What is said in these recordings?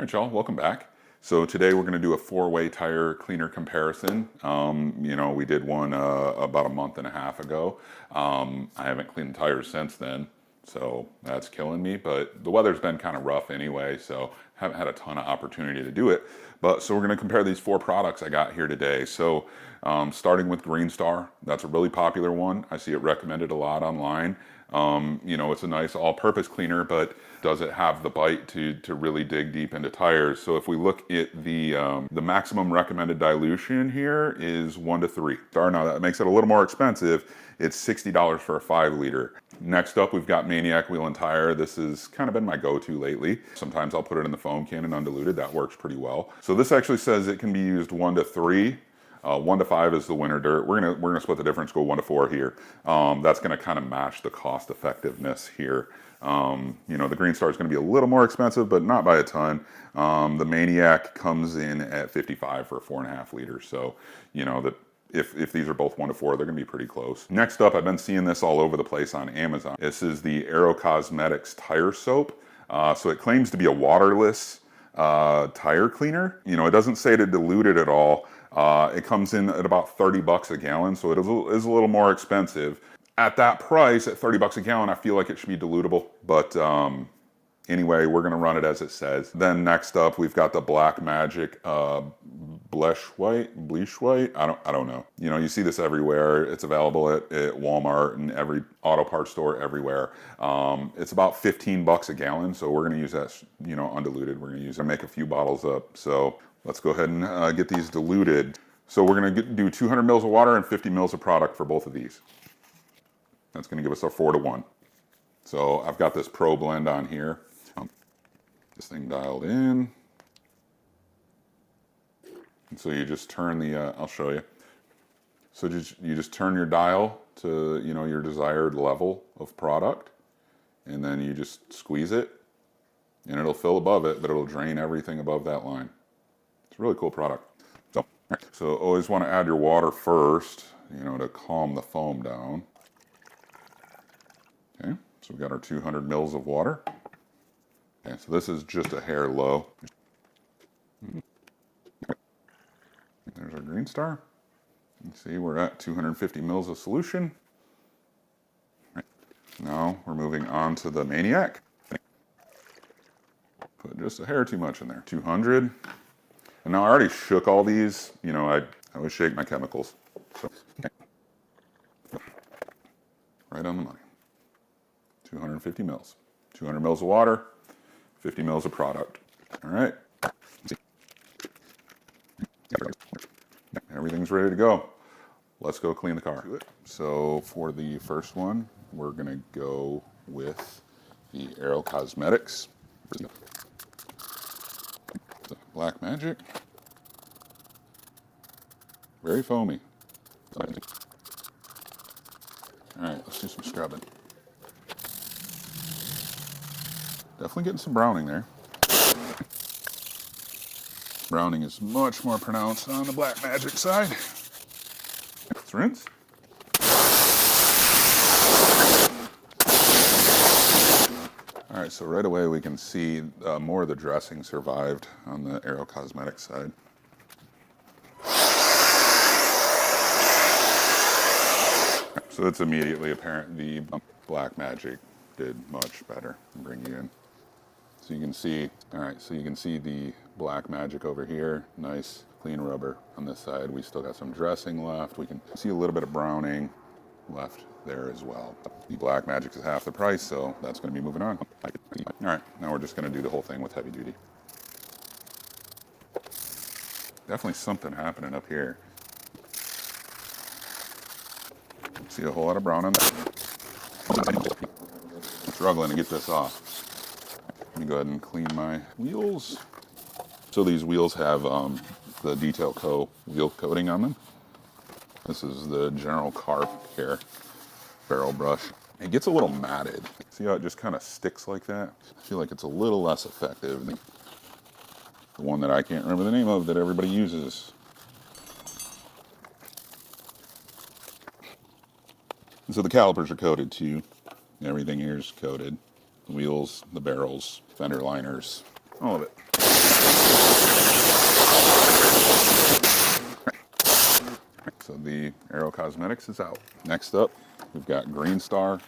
All right, y'all, welcome back. So today we're going to do a four-way tire cleaner comparison. We did one about a month and a half ago. I haven't cleaned the tires since then, so that's killing me. But the weather's been kind of rough anyway, so haven't had a ton of opportunity to do it. So we're going to compare these four products I got here today. So starting with Greenstar, that's a really popular one. I see it recommended a lot online. It's a nice all-purpose cleaner, but does it have the bite to really dig deep into tires? So if we look at the maximum recommended dilution here is 1 to 3. Now that makes it a little more expensive. It's $60 for a 5 liter. Next up, we've got Maniac Wheel and Tire. This has kind of been my go-to lately. Sometimes I'll put it in the foam can and undiluted. That works pretty well. So this actually says it can be used 1 to 3. 1 to 5 is the winter dirt. We're gonna split the difference, go 1 to 4 here. That's gonna kind of match the cost effectiveness here. The Greenstar is gonna be a little more expensive, but not by a ton. The Maniac comes in at 55 for a 4.5 liters. So, if these are both 1 to 4, they're gonna be pretty close. Next up, I've been seeing this all over the place on Amazon. This is the Aero Cosmetics tire soap. So it claims to be a waterless tire cleaner. It doesn't say to dilute it at all. It comes in at about 30 bucks a gallon, so it is a little more expensive. At that price, at 30 bucks a gallon, I feel like it should be dilutable, but anyway, we're gonna run it as it says. Then next up, we've got the Black Magic Bleche-Wite, I don't know. You see this everywhere. It's available at Walmart and every auto parts store everywhere. It's about 15 bucks a gallon, so we're gonna use that, undiluted. We're gonna use it, make a few bottles up. So let's go ahead and get these diluted. So we're gonna do 200 mils of water and 50 mils of product for both of these. That's gonna give us our 4 to 1. So I've got this Pro Blend on here. This thing dialed in. And so you just turn the, I'll show you. So you just turn your dial to, your desired level of product. And then you just squeeze it. And it'll fill above it, but it'll drain everything above that line. It's a really cool product. So always want to add your water first, to calm the foam down. Okay, so we've got our 200 mils of water. Okay, so this is just a hair low. There's our Greenstar. You see, we're at 250 mils of solution. Now we're moving on to the Maniac. Put just a hair too much in there. 200. And now I already shook all these. I always shake my chemicals. So, right on the money. 250 mils. 200 mils of water, 50 mils of product. All right. Everything's ready to go. Let's go clean the car. So for the first one, we're gonna go with the Aero Cosmetics. The Black Magic. Very foamy. All right, let's do some scrubbing. Definitely getting some browning there. Browning is much more pronounced on the Black Magic side. Let's rinse. All right, so right away we can see more of the dressing survived on the Aero Cosmetics side. So it's immediately apparent the Black Magic did much better. I'll bring you in. So you can see, all right, so you can see the Black Magic over here. Nice clean rubber on this side. We still got some dressing left. We can see a little bit of browning left there as well. The Black Magic is half the price, so that's going to be moving on. All right, now we're just going to do the whole thing with heavy duty. Definitely something happening up here. See a whole lot of brown on that. I'm struggling to get this off. Let me go ahead and clean my wheels. So these wheels have the Detail Co. wheel coating on them. This is the General Carp Care barrel brush. It gets a little matted. See how it just kind of sticks like that? I feel like it's a little less effective than the one that I can't remember the name of that everybody uses. And so the calipers are coated too. Everything here is coated. The wheels, the barrels, fender liners, all of it. Cosmetics is out. Next up, we've got Greenstar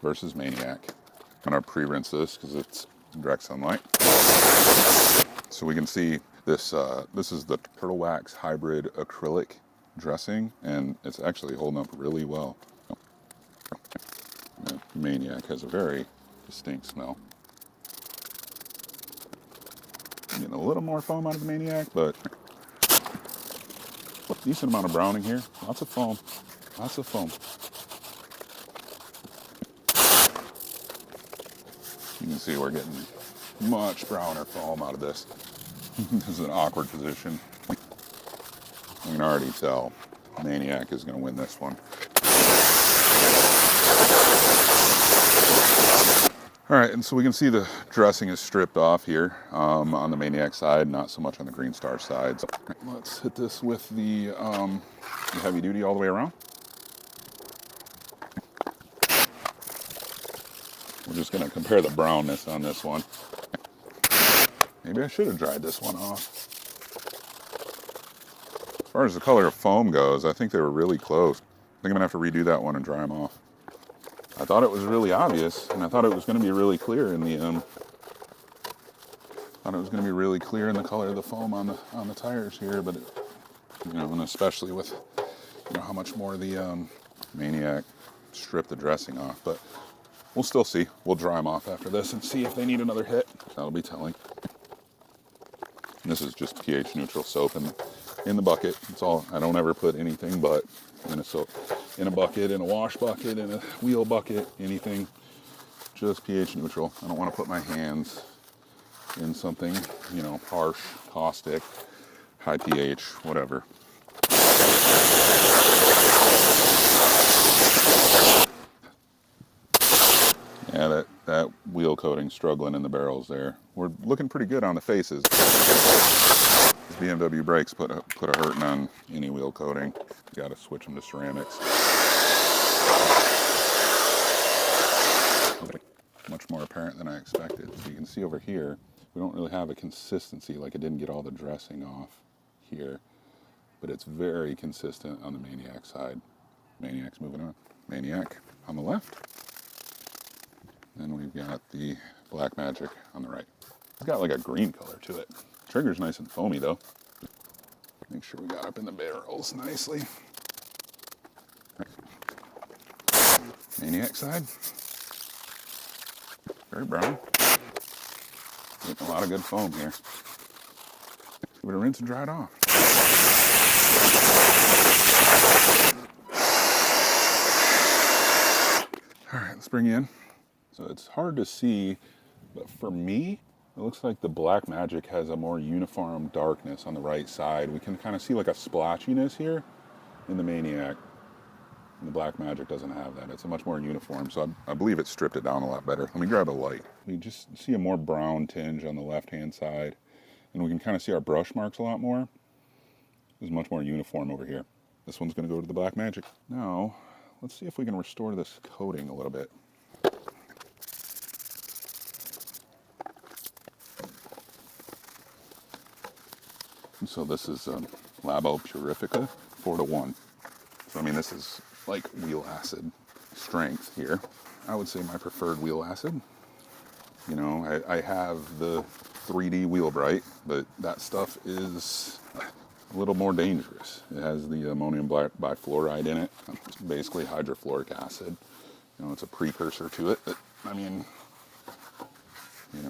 versus Maniac. I'm gonna pre-rinse this because it's direct sunlight. So we can see this, this is the Turtle Wax Hybrid Acrylic dressing, and it's actually holding up really well. Maniac has a very distinct smell. Getting a little more foam out of the Maniac, but a decent amount of browning here. Lots of foam. Lots of foam. You can see we're getting much browner foam out of this. This is an awkward position. You can already tell Maniac is going to win this one. All right, and so we can see the dressing is stripped off here on the Maniac side, not so much on the Greenstar side. So let's hit this with the heavy duty all the way around. We're just gonna compare the brownness on this one. Maybe I should have dried this one off. As far as the color of foam goes, I think they were really close. I think I'm gonna have to redo that one and dry them off. I thought it was really obvious, and I thought it was going to be really clear in the color of the foam on the tires here, but you know, and especially with how much more the Maniac stripped the dressing off. But we'll still see. We'll dry them off after this and see if they need another hit. That'll be telling. And this is just pH neutral soap in the bucket. It's all. I don't ever put anything but in a soap. In a bucket, in a wash bucket, in a wheel bucket, anything, just pH neutral. I don't want to put my hands in something, harsh, caustic, high pH, whatever. Yeah, that wheel coating struggling in the barrels there. We're looking pretty good on the faces. BMW brakes put a hurting on any wheel coating. You got to switch them to ceramics. Much more apparent than I expected. So you can see over here, we don't really have a consistency, like it didn't get all the dressing off here, but it's very consistent on the Maniac side. Maniac's moving on. Maniac on the left. Then we've got the Black Magic on the right. It's got like a green color to it. Trigger's nice and foamy though. Make sure we got up in the barrels nicely. Maniac side. Very brown. Getting a lot of good foam here. Give it a rinse and dry it off. All right, let's bring you in. So it's hard to see, but for me, it looks like the Black Magic has a more uniform darkness on the right side. We can kind of see like a splotchiness here in the Maniac. And the Black Magic doesn't have that. It's a much more uniform, so I believe it stripped it down a lot better. Let me grab a light. We just see a more brown tinge on the left-hand side, and we can kind of see our brush marks a lot more. It's much more uniform over here. This one's going to go to the Black Magic. Now, let's see if we can restore this coating a little bit. So this is Labo Purifica 4:1. So I mean, this is like wheel acid strength here. I would say my preferred wheel acid. I have the 3D Wheel Bright, but that stuff is a little more dangerous. It has the ammonium bifluoride in it. It's basically hydrofluoric acid. It's a precursor to it. But, I mean,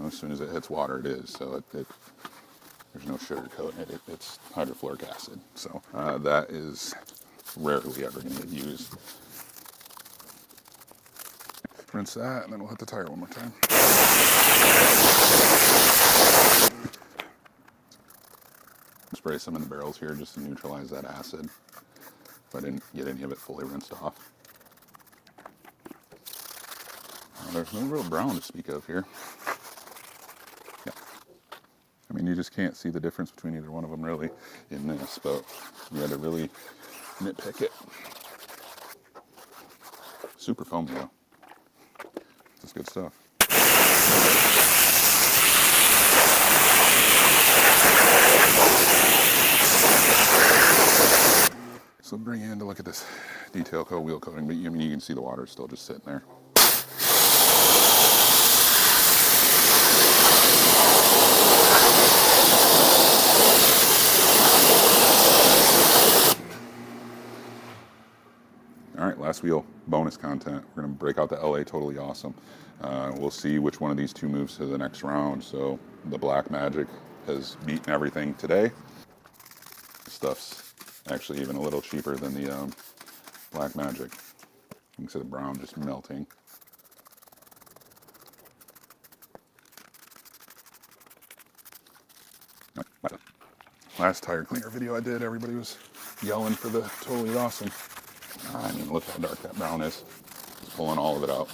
as soon as it hits water, it is. So there's no sugarcoating it. It's hydrofluoric acid. So that is rarely ever going to get used. Rinse that, and then we'll hit the tire one more time. Spray some in the barrels here just to neutralize that acid. If I didn't get any of it fully rinsed off. There's no real brown to speak of here. Yeah. I mean, you just can't see the difference between either one of them really in this, but you had to really nitpick it. Super foamy though. That's good stuff. So bring in to look at this detail coat, wheel coating, but I mean, you can see the water is still just sitting there. All right, last wheel, bonus content. We're gonna break out the LA Totally Awesome. We'll see which one of these two moves to the next round. So the Black Magic has beaten everything today. Stuff's actually even a little cheaper than the Black Magic. You can see the brown just melting. Last tire cleaner video I did, everybody was yelling for the Totally Awesome. I mean, look how dark that brown is. It's pulling all of it out.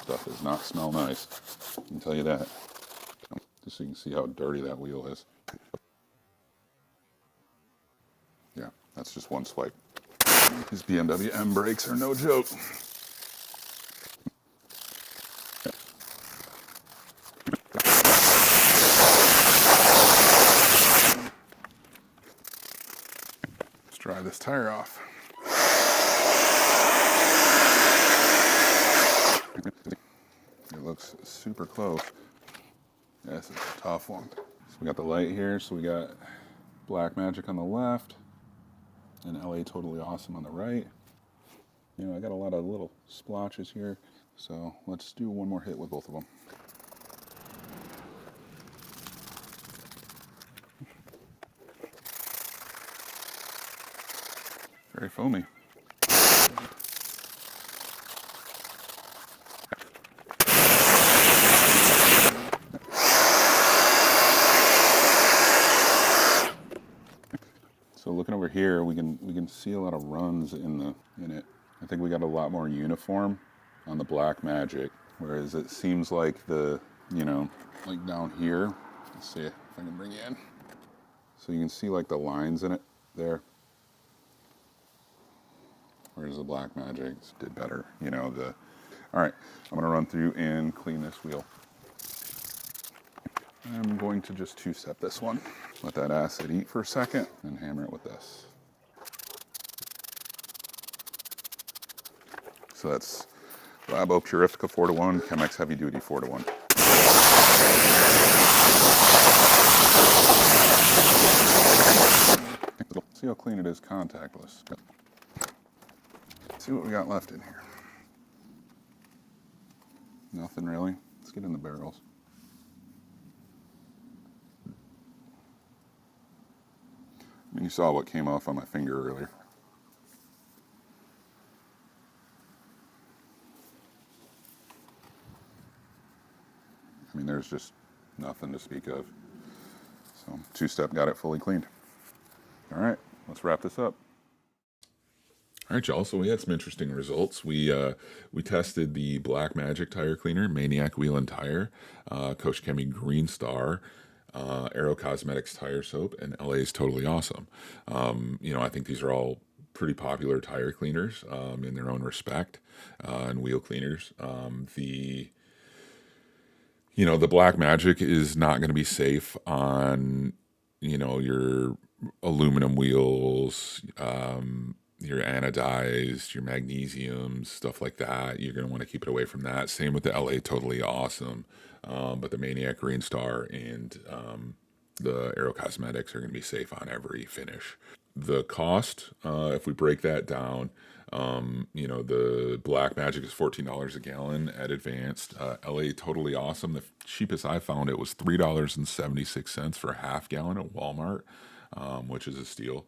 Stuff does not smell nice. I can tell you that. Just so you can see how dirty that wheel is. Yeah, that's just one swipe. These BMW M brakes are no joke. Let's dry this tire off. It looks super close. This is a tough one. So we got the light here, so we got Black Magic on the left and LA Totally Awesome on the right. You know, I got a lot of little splotches here, so let's do one more hit with both of them. Very foamy. So looking over here, we can see a lot of runs in it. I think we got a lot more uniform on the Black Magic, whereas it seems like like down here. Let's see if I can bring you in. So you can see like the lines in it there. Whereas the Black Magic did better, All right, I'm gonna run through and clean this wheel. I'm going to just two-step this one. Let that acid eat for a second and hammer it with this. So that's Labo Purifica 4-to-1, Chemex Heavy Duty 4-to-1. See how clean it is contactless. Let's see what we got left in here. Nothing really. Let's get in the barrels. I mean, you saw what came off on my finger earlier. I mean, there's just nothing to speak of. So, two-step got it fully cleaned. All right, let's wrap this up. All right, y'all. So we had some interesting results. We tested the Black Magic tire cleaner, Maniac Wheel and Tire, Bleche-Wite Greenstar, Aero Cosmetics tire soap, and LA's Totally Awesome. I think these are all pretty popular tire cleaners in their own respect, and wheel cleaners. The Black Magic is not going to be safe on your aluminum wheels, your anodized, your magnesiums, stuff like that. You're going to want to keep it away from that. Same with the LA Totally Awesome. But the Maniac Greenstar and the Aero Cosmetics are going to be safe on every finish. The cost, if we break that down, the Black Magic is $14 a gallon at Advanced. LA Totally Awesome, the cheapest I found it was $3.76 for a half gallon at Walmart, which is a steal.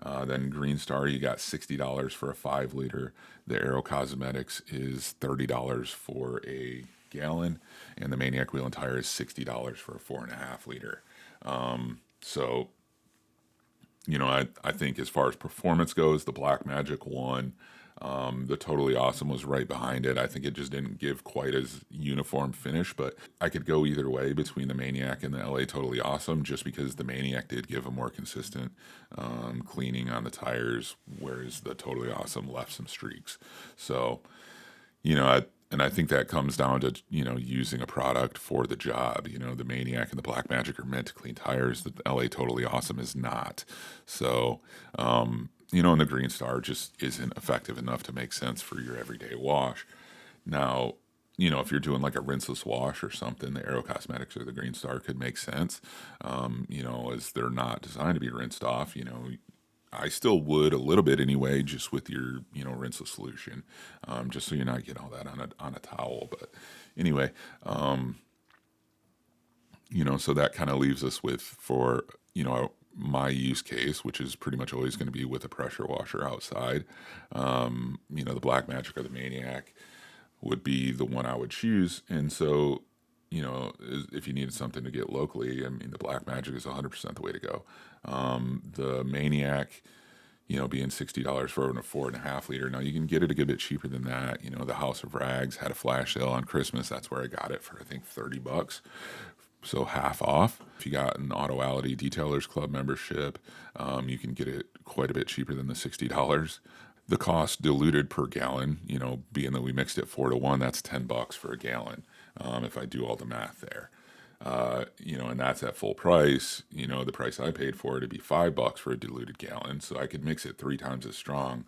Then Greenstar, you got $60 for a 5-liter. The Aero Cosmetics is $30 for a gallon, and the Maniac Wheel and Tire is $60 for a 4.5-liter. I think as far as performance goes, the Black Magic won. The Totally Awesome was right behind it. I think it just didn't give quite as uniform finish, but I could go either way between the Maniac and the LA Totally Awesome, just because the Maniac did give a more consistent cleaning on the tires, whereas the Totally Awesome left some streaks. So, I think that comes down to, using a product for the job. The Maniac and the Black Magic are meant to clean tires. The LA Totally Awesome is not. So, you know, and the Greenstar just isn't effective enough to make sense for your everyday wash. Now, you know, if you're doing like a rinseless wash or something, the Aero Cosmetics or the Greenstar could make sense. You know, as they're not designed to be rinsed off. You know, I still would a little bit anyway, just with your, you know, rinseless solution, just so you're not getting all that on a towel. But anyway, you know, so that kind of leaves us with, for, you know, my use case, which is pretty much always going to be with a pressure washer outside. You know, the Black Magic or the Maniac would be the one I would choose. And so, you know, if you needed something to get locally, I mean, the Black Magic is 100% the way to go. The Maniac, you know, being $60 for a 4.5 liter. Now you can get it a good bit cheaper than that. You know, the House of Rags had a flash sale on Christmas. That's where I got it for, I think, $30. So half off. If you got an Autoality Detailers Club membership, you can get it quite a bit cheaper than the $60. The cost diluted per gallon, you know, being that we mixed it 4-to-1, that's $10 for a gallon. If I do all the math there. You know, and that's at full price. You know, the price I paid for it would be $5 for a diluted gallon, so I could mix it 3 times as strong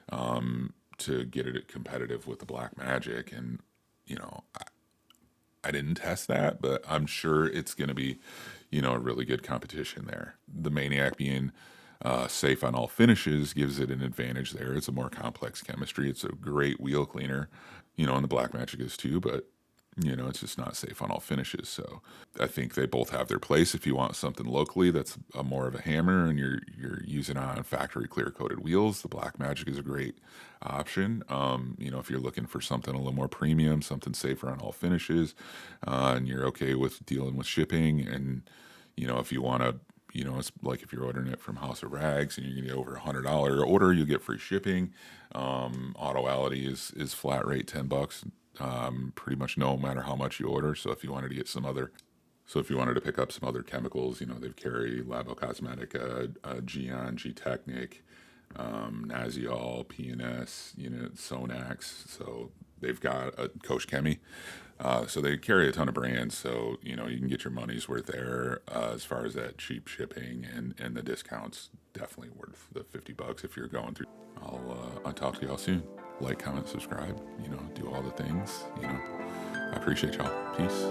to get it competitive with the Black Magic. And you know, I didn't test that, but I'm sure it's going to be, you know, a really good competition there. The Maniac being safe on all finishes gives it an advantage there. It's a more complex chemistry. It's a great wheel cleaner, you know, and the Black Magic is too, but you know, it's just not safe on all finishes. So I think they both have their place. If you want something locally that's a more of a hammer and you're using on factory clear coated wheels, the Black Magic is a great option. You know, if you're looking for something a little more premium, something safer on all finishes, and you're okay with dealing with shipping, and you know, if you want to, you know, it's like if you're ordering it from House of Rags and you're gonna get over $100 order, you get free shipping. Autoality is flat rate $10, pretty much no matter how much you order. So if you wanted to get some other, so if you wanted to pick up some other chemicals, you know, they carry Labo Cosmetica, Geon, G-Technic, Naziol, PNS, you know, Sonax. So they've got a Coach Chemi. So they carry a ton of brands. So, you know, you can get your money's worth there as far as that cheap shipping, and the discounts definitely worth the $50 if you're going through. I'll talk to y'all soon. Like, comment, subscribe, you know, do all the things, you know. I appreciate y'all. Peace.